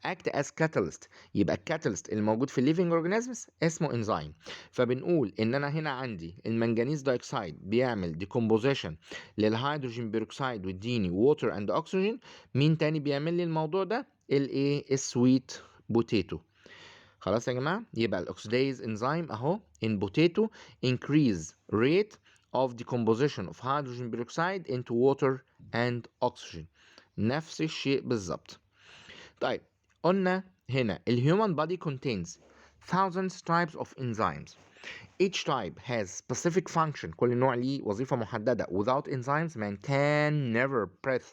act as catalyst. يبقى الكاتاليست اللي موجود في living organisms اسمه انزيم. فبنقول ان انا هنا عندي المنجنيز دايوكسيد بيعمل decomposition للهيدروجين بيروكسيد ويديني water and oxygen. مين تاني بيعمل لي الموضوع ده؟ الايه؟ السويت بوتيتو. خلاص يا جماعة، يبقى الأكسداز انزيم أهو in potato increase rate of decomposition of hydrogen peroxide into water and oxygen. نفس الشيء بالظبط. طيب قلنا هنا الhuman body contains thousands types of enzymes. Each type has specific function. كل نوع ليه وظيفة محددة. Without enzymes man can never breathe,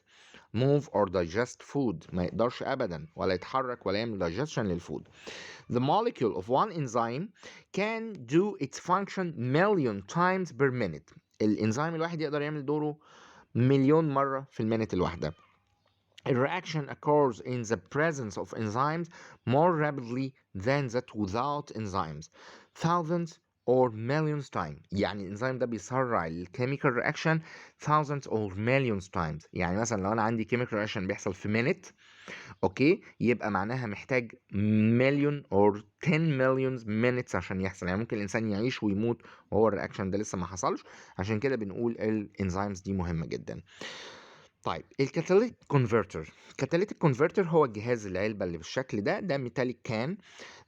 move or digest food. ما يقدرش أبدا ولا يتحرك ولا يعمل digestion للفود. The molecule of one enzyme can do its function million times per minute. الإنزيم الواحد يقدر يعمل دوره مليون مرة في المينت الواحدة. A reaction occurs in the presence of enzymes more rapidly than that without enzymes. Thousands or millions times. يعني الانزيم ده بيسرع الكيميكال رياكشن thousands or millions times. يعني مثلا لو انا عندي chemical reaction بيحصل في minute، اوكي، يبقى معناها محتاج مليون or 10 millions minutes عشان يحصل. يعني ممكن الانسان يعيش ويموت وهو الرياكشن ده لسه ما حصلش. عشان كده بنقول الانزيمز دي مهمة جدا. طيب الكاتاليتيك كونفرتر. الكاتاليتيك كونفرتر هو الجهاز العلبة اللي بالشكل ده ميتاليك كان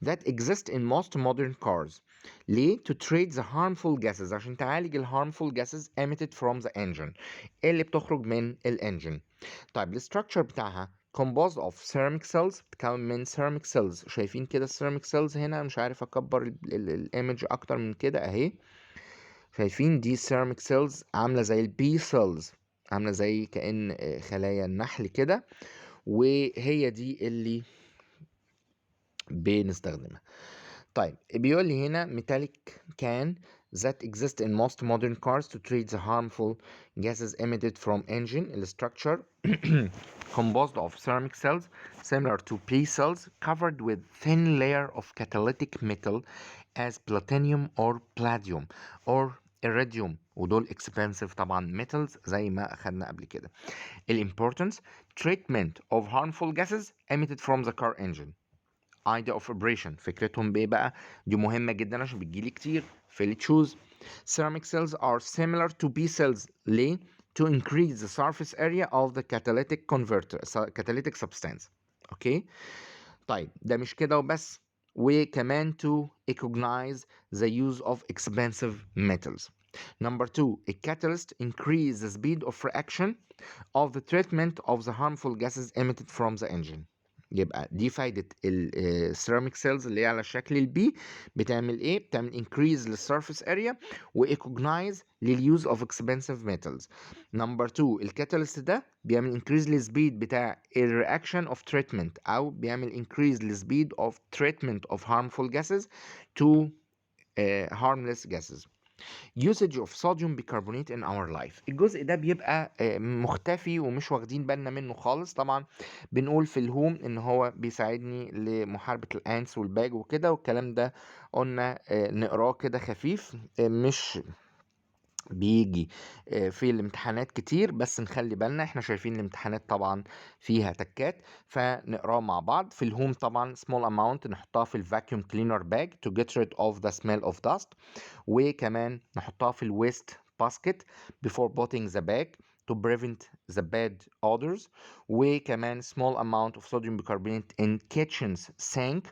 that exist in most modern cars. ليه؟ to treat the harmful gases، عشان تعالج ال harmful gases emitted from the engine اللي بتخرج من الانجن. طيب الستراكشر بتاعها composed of ceramic cells، بتكون من ceramic cells. شايفين كده ceramic cells هنا؟ مش عارف اكبر الايمج اكتر من كده اهي. شايفين دي ceramic cells عاملة زي البي cells، عاملة زي كأن خلايا النحل كده، وهي دي اللي بنستخدمها. طيب بيقول لي هنا metallic can that exist in most modern cars to treat the harmful gases emitted from engine. The structure composed of ceramic cells similar to P cells covered with thin layer of catalytic metal as platinum or palladium or iridium، ودول expensive طبعا metals زي ما أخدنا قبل كده. importance treatment of harmful gases emitted from the car engine. idea of operation، فكرتهم بايه بقى؟ دي مهمة جدا عشان بتجيلي كتير في التشوز. ceramic cells are similar to B cells. ليه؟ to increase the surface area of the catalytic converter catalytic substance. اوكي. طيب ده مش كده وبس، وكمان to recognize the use of expensive metals. Number two, a catalyst increase the speed of reaction of the treatment of the harmful gases emitted from the engine. يبقى دي فايدة السيراميك سيلز اللي هي على شكل البي. بتعمل ايه؟ بتعمل increase للسيرفيس اريا وايكوجنايز لليوز اوف expensive metals. نمبر 2 الكاتاليست ده بيعمل increase للسبيد بتاع الرياكشن اوف تريتمنت، او بيعمل increase للسبيد اوف treatment of harmful gases to harmless gases. usage of sodium bicarbonate in our life. الجزء ده بيبقى مختفي ومش واخدين بالنا منه خالص. طبعا بنقول في الهوم ان هو بيساعدني لمحاربة الانس والباج وكده، والكلام ده قلنا نقراه كده خفيف، مش بيجي في الامتحانات كتير، بس نخلي بالنا احنا شايفين الامتحانات طبعا فيها تكات، فنقراه مع بعض. في الهوم طبعا small amount نحطها في الفاكيوم كلينر باج to get rid of the smell of dust، وكمان نحطها في الويست باسكت before putting the bag to prevent the bad odors، وكمان small amount of sodium bicarbonate in kitchen's sink،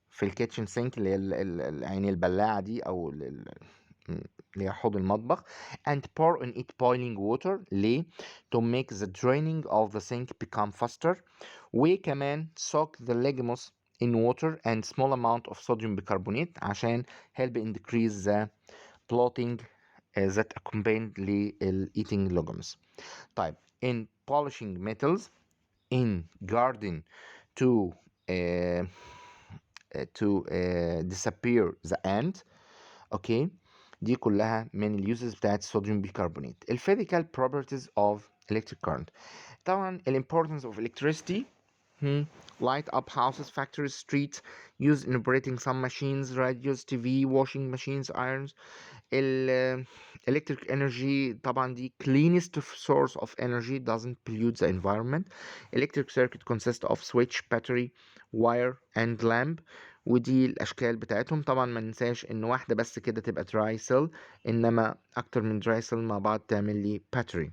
في الكيتشن سينك اللي هي يعني البلاعة دي او اللي هي حوض المطبخ. and pour in it boiling water. ليه؟ to make the draining of the sink become faster. وكمان soak the legumes in water and small amount of sodium bicarbonate عشان help in decrease the bloating that accompanied eating legumes. طيب in polishing metals in garden to disappear the ant. اوكي. دي كلها من اليوزز بتاعت الصوديوم بيكربونات. الفيزيكال properties of electric current. طبعا ال importance of electricity. light up houses, factories, streets, used in operating some machines, radios, TV, washing machines, irons. electric energy طبعا دي cleanest source of energy, doesn't pollute the environment. electric circuit consists of switch, battery, wire and lamp. ودي الاشكال بتاعتهم. طبعا ما ننساش ان واحده بس كده تبقى dry cell، انما اكتر من dry cell مع بعض تعمل لي battery.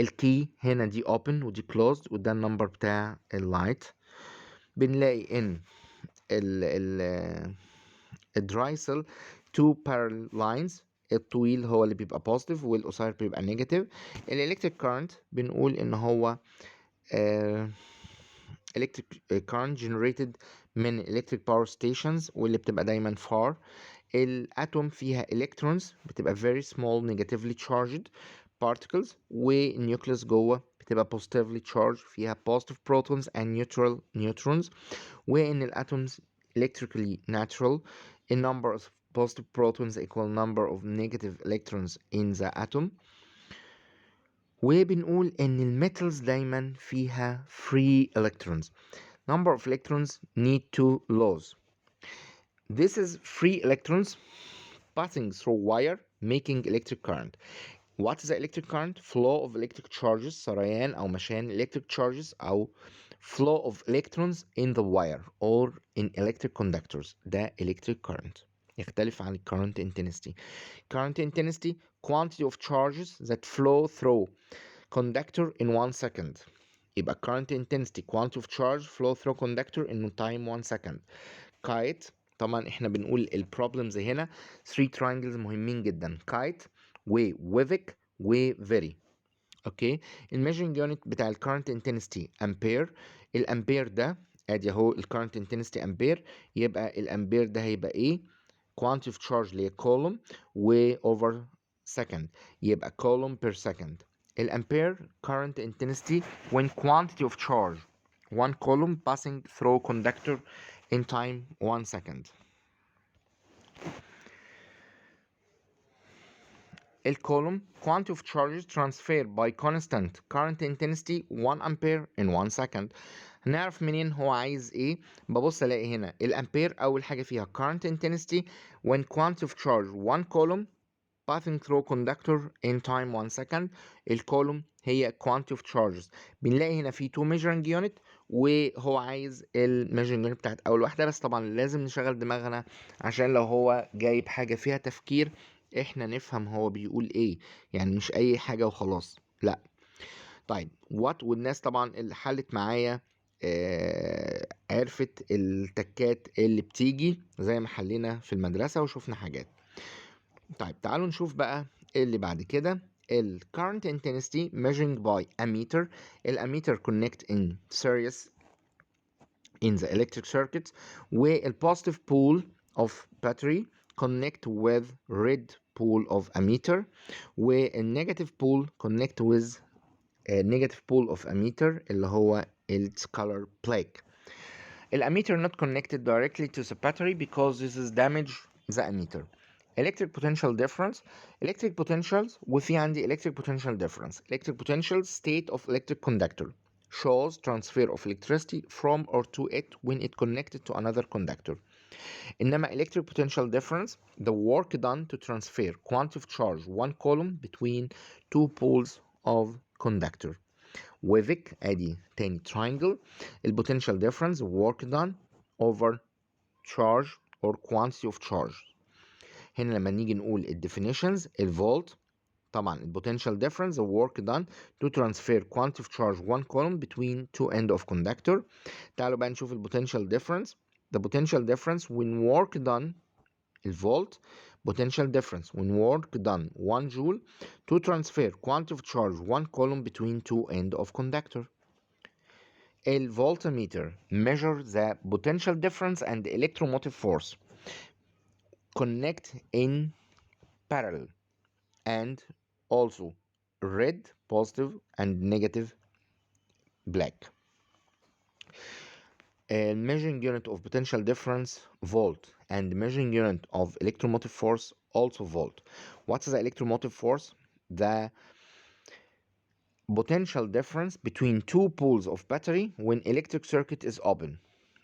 الكي هنا دي open ودي closed، وده النمبر بتاع اللايت. بنلاقي ان الدراي سيل تو parallel lines. الطويل هو اللي بيبقى positive والقصير بيبقى negative. الالكتريك current بنقول ان هو electric current generated من electric power stations واللي بتبقى دايما far. الاتوم فيها electrons بتبقى very small negatively charged particles، والنيوكليوس جوه بتبقى positively charged فيها positive protons and neutral neutrons. وإن الatoms electrically natural. A number of positive protons equal number of negative electrons in the atom. وبنقول إن الميتالز دايما فيها free electrons. Number of electrons need two laws. This is free electrons passing through wire making electric current. What is the electric current? Flow of electric charges، سريان أو مشان electric charges أو flow of electrons in the wire or in electric conductors. ده electric current. يختلف عن current intensity. Current intensity quantity of charges that flow through conductor in 1 second. يبقى current intensity quantity of charge flow through conductor in time 1 second. kite طبعا احنا بنقول البروبلمز هنا 3 triangles مهمين جدا: kite وويفك وفيري. اوكي. الميجرنج يونت بتاع الكارنت انتنسيتي امبير. الامبير ده ادي اهو الكارنت انتنسيتي امبير، يبقى الامبير ده هيبقى ايه؟ quantity of charge اللي هي كولوم و over second، يبقى column per second. الامبير current intensity when quantity of charge 1 column passing through conductor in time 1 second. الكولوم quantity of charges transferred by constant current intensity 1 ampere in 1 second. هنعرف منين هو عايز ايه؟ ببص الاقي هنا الامبير اول حاجه فيها current intensity when quantity of charge 1 column passing through conductor in time 1 second. الكولوم هي quantity of charges. بنلاقي هنا في 2 measuring unit وهو عايز measuring unit بتاعت اول واحده، بس طبعا لازم نشغل دماغنا عشان لو هو جايب حاجه فيها تفكير احنا نفهم هو بيقول ايه، يعني مش اي حاجه وخلاص، لا. طيب وات، والناس طبعا اللي حلت معايا عرفت التكات اللي بتيجي زي ما حلينا في المدرسه وشوفنا حاجات. طيب تعالوا نشوف بقى اللي بعد كده. ال current intensity measuring by ammeter. الاميتر connect in series in the electric circuit، وال positive pole of battery connect with red pole of ammeter، وال negative pole connect with negative pole of ammeter اللي هو its color black. الاميتر not connected directly to the battery because this is damage the ammeter. electric potential difference. electric potentials وفي عندي electric potential difference. electric potential state of electric conductor shows transfer of electricity from or to it when it connected to another conductor. إنما electric potential difference the work done to transfer quantity of charge 1 column between 2 poles of conductor. وفيك ادي تاني triangle. البوتنشال difference work done over charge or quantity of charge. هنا لما نيجي نقول definitions الفولت طبعا البوتنشال difference the work done to transfer quantity of charge 1 column between 2 end of conductor. تعالوا بقى نشوف البوتنشال difference. the potential difference when work done الفولت potential difference when work done 1 joule to transfer quantity of charge 1 column between 2 end of conductor. A voltmeter measure the potential difference and electromotive force connect in parallel and also red positive and negative black. A measuring unit of potential difference volt and measuring unit of electromotive force also volt. What is the electromotive force? The potential difference between two poles of battery when electric circuit is open.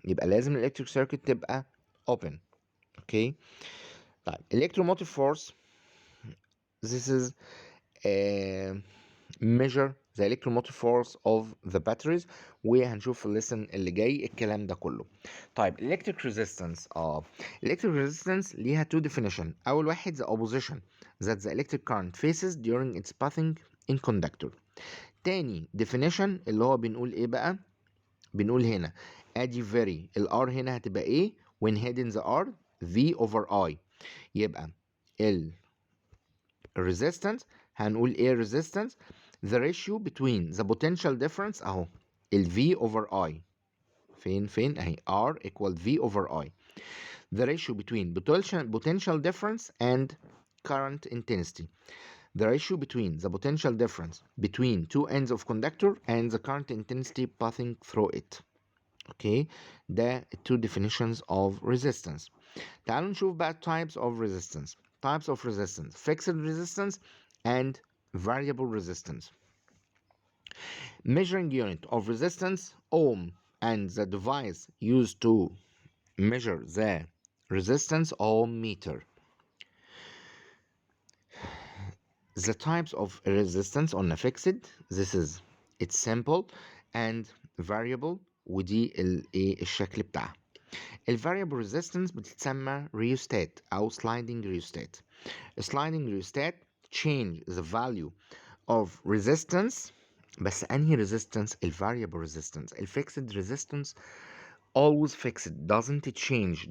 يبقى لازم electric circuit تبقى open. Okay. طيب electromotive force this is measure the electromotive force of the batteries، وهنشوف في الليسن اللي جاي الكلام ده كله. طيب electric resistance electric resistance ليها two definition. اول واحد the opposition that the electric current faces during its passing in conductor. تاني definition اللي هو بنقول ايه بقى؟ بنقول هنا ادي very ال R هنا هتبقى ايه when heading the R V over I. يبقى ال resistance هنقول ايه resistance the ratio between the potential difference اهو ال V over I فين اهي R equal V over I. The ratio between potential difference and current intensity. The ratio between the potential difference between two ends of conductor and the current intensity passing through it. Okay, ده two definitions of resistance. تعالوا نشوف بقى types of resistance. Types of resistance: fixed resistance and variable resistance. Measuring unit of resistance ohm, and the device used to measure the resistance ohm meter. The types of resistance on a fixed, this is it's simple and variable ودي الشكل بتاعها. الفاريبل resistance بتتسمى rheostat أو sliding rheostat. sliding rheostat change the value of resistance بس أنهي resistance؟ الvariable resistance. الfixed resistance always fixed doesn't change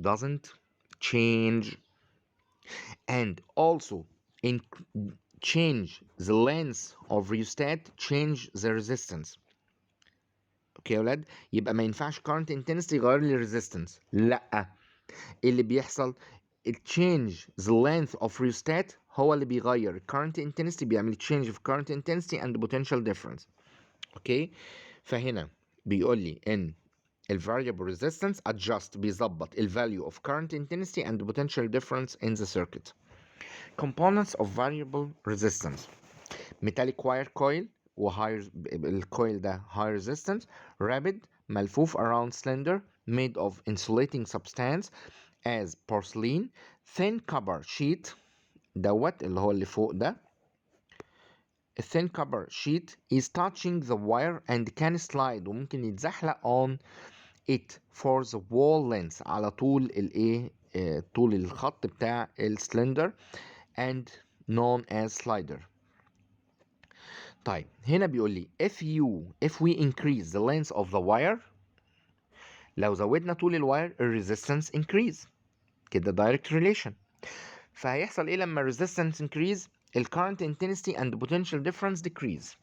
and also in change the length of rheostat change the resistance. اوكي يا ولاد يبقى ما ينفعش current intensity يغير لي resistance لا اللي بيحصل change the length of rheostat هو اللي بيغير current intensity بيعمل change of current intensity and potential difference. اوكي فهنا بيقول لي ان ال variable resistance adjust بيظبط ال value of current intensity and potential difference in the circuit. Components of variable resistance: metallic wire coil وhigh الكويل ده high resistance, rapid ملفوف around cylinder made of insulating substance as porcelain, thin copper sheet دوت اللي هو اللي فوق ده. A thin copper sheet is touching the wire and can slide وممكن يتزحلق on it for the wall length على طول الايه طول الخط بتاع السلندر and known as slider. طيب هنا بيقول لي if we increase the length of the wire لو زودنا طول الواير resistance increase كده direct relation. فهيحصل ايه لما resistance increase؟ current intensity and potential difference decrease.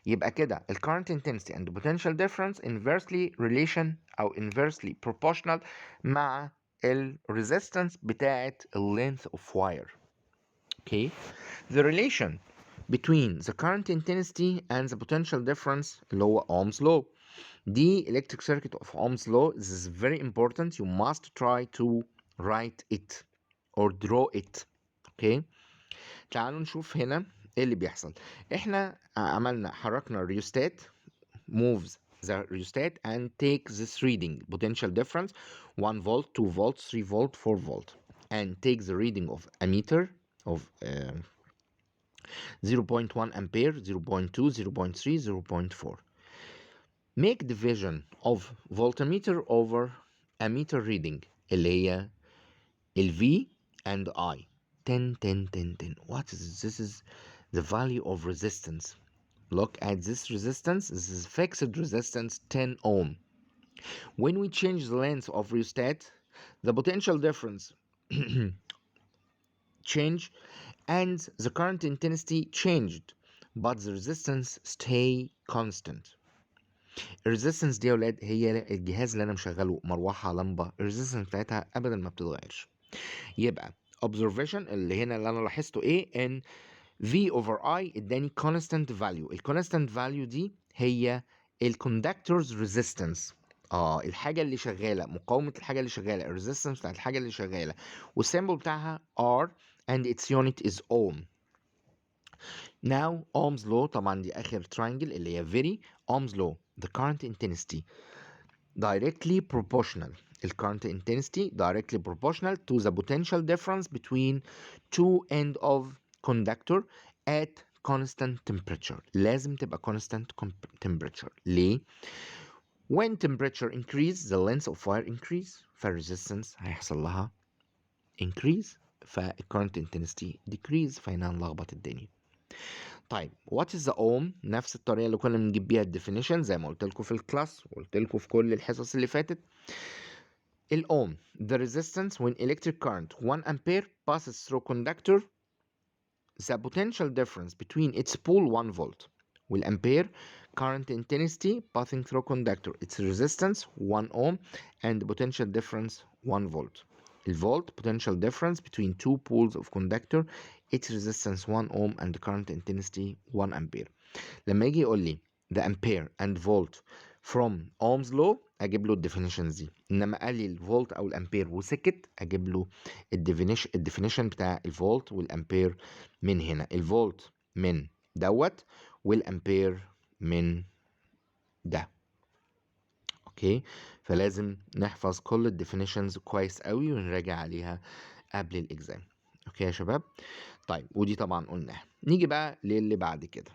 يبقى كده current intensity and potential difference inversely relation أو inversely proportional مع resistance بتاعت length of wire. Okay, the relation between the current intensity and the potential difference اللي هو Ohm's law. The electric circuit of Ohm's law, this is very important. You must try to write it or draw it. Okay, تعالوا نشوف هنا ايه اللي بيحصل. احنا حركنا الريوستات moves the rheostat and take this reading potential difference 1 volt 2 volts 3 volt 4 volt and take the reading of a meter of 0.1 ampere 0.2 0.3 0.4. Make division of voltmeter over ammeter reading اللي هي ال V and I 10 10 10 10. What is this? This is the value of resistance. Look at this resistance. This is fixed resistance 10 ohm. When we change the length of rheostat, the potential difference change and the current intensity changed, but the resistance stay constant. الريزيستنس دي يا ولاد هي الجهاز اللي انا مشغله مروحه لمبه الريزيستنس بتاعتها ابدا ما بتتغيرش. يبقى observation اللي هنا اللي انا لاحظته ايه ان V over I اداني constant value. الكونستانت value دي هي الكوندكتورز ريزيستنس الحاجه اللي شغاله مقاومه الحاجه اللي شغاله الريزيستنس بتاعت الحاجه اللي شغاله والسيمبل بتاعها R and its unit is ohm. Now Ohm's law طبعا دي اخر triangle اللي هي very Ohm's law the current intensity directly proportional current intensity directly proportional to the potential difference between two end of conductor at constant temperature. لازم تبقى constant temperature. ليه؟ when temperature increase the length of wire increase فالresistance هيحصل لها increase current intensity decrease فهنا نلخبط الدنيا. طيب what is the ohm؟ نفس الطريقة اللي كنا بنجيب بيها الديفينيشن زي ما قلت لكم في الكلاس وقلت لكم في كل الحصص اللي فاتت. الأوم the resistance when electric current 1 ampere passes through conductor, the potential difference between its pole 1 volt. والأمبير current intensity passing through conductor, its resistance 1 ohm and potential difference 1 volt. الفولت potential difference between two poles of conductor, its resistance 1 ohm and current intensity 1 ampere. لما يجي يقول لي the ampere and volt from Ohm's law اجيب له الديفينيشنز دي، انما قال لي الفولت او الامبير وسكت اجيب له الديفينيشن بتاع الفولت والامبير من هنا. الفولت من دوت والامبير من ده. اوكي، فلازم نحفظ كل الديفينيشنز كويس قوي ونراجع عليها قبل الاكزام. اوكي يا شباب. طيب ودي طبعا قلناها. نيجي بقى للي بعد كده.